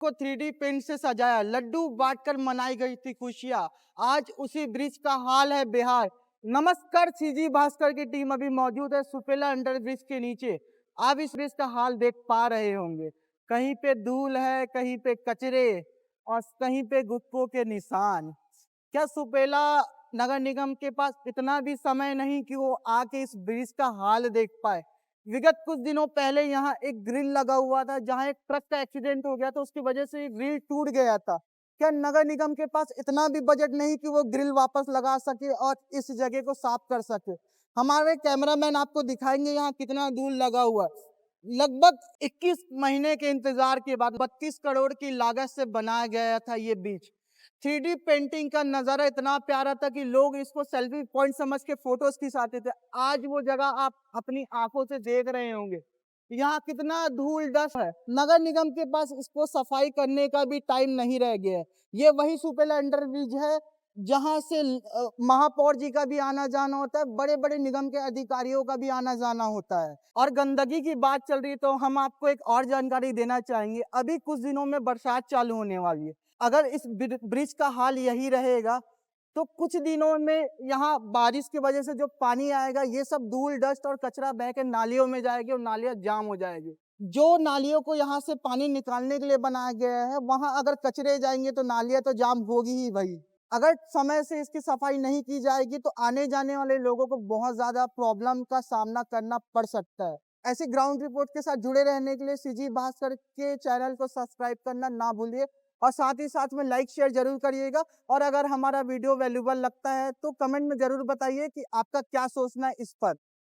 को 3D paint से सजाया, लड्डू बांटकर मनाई गई थी खुशियां। आज उसी ब्रिज का हाल है बेहाल। नमस्कार, सीजी भास्कर की टीम अभी मौजूद है सुपेला अंडर ब्रिज के नीचे। आप इस ब्रिज का हाल देख पा रहे होंगे। कहीं पे धूल है, कहीं पे कचरे और कहीं पे गुटकों के निशान। क्या सुपेला नगर निगम के पास इतना भी समय नहीं कि वो आके इस ब्रिज का हाल देख पाए? विगत कुछ दिनों पहले यहाँ एक ग्रिल लगा हुआ था, जहाँ एक ट्रक का एक्सीडेंट हो गया था, उसकी वजह से ग्रिल टूट गया था। क्या नगर निगम के पास इतना भी बजट नहीं कि वो ग्रिल वापस लगा सके और इस जगह को साफ कर सके? हमारे कैमरामैन आपको दिखाएंगे यहाँ कितना धूल लगा हुआ है। लगभग 21 महीने के इंतजार के बाद 32 करोड़ की लागत से बनाया गया था ये बीच। 3D पेंटिंग का नजारा इतना प्यारा था कि लोग इसको सेल्फी पॉइंट समझ के फोटोज खिंचाते थे। आज वो जगह आप अपनी आंखों से देख रहे होंगे। यहाँ कितना धूल डस्ट है। नगर निगम के पास इसको सफाई करने का भी टाइम नहीं रह गया है। ये वही सुपेला अंडर ब्रिज है जहाँ से महापौर जी का भी आना जाना होता है, बड़े बड़े निगम के अधिकारियों का भी आना जाना होता है। और गंदगी की बात चल रही है तो हम आपको एक और जानकारी देना चाहेंगे। अभी कुछ दिनों में बरसात चालू होने वाली है। अगर इस ब्रिज का हाल यही रहेगा तो कुछ दिनों में यहाँ बारिश की वजह से जो पानी आएगा, ये सब धूल डस्ट और कचरा बह के नालियों में जाएगी और नालियां जाम हो जाएगी। जो नालियों को यहाँ से पानी निकालने के लिए बनाया गया है, वहां अगर कचरे जाएंगे तो नालियां तो जाम होगी ही भाई। अगर समय से इसकी सफाई नहीं की जाएगी तो आने जाने वाले लोगों को बहुत ज्यादा प्रॉब्लम का सामना करना पड़ सकता है। ऐसी ग्राउंड रिपोर्ट के साथ जुड़े रहने के लिए सीजी भास्कर के चैनल को सब्सक्राइब करना ना भूलिए और साथ ही साथ में लाइक शेयर जरूर करिएगा। और अगर हमारा वीडियो वैल्यूबल लगता है तो कमेंट में जरूर बताइए कि आपका क्या सोचना है इस पर।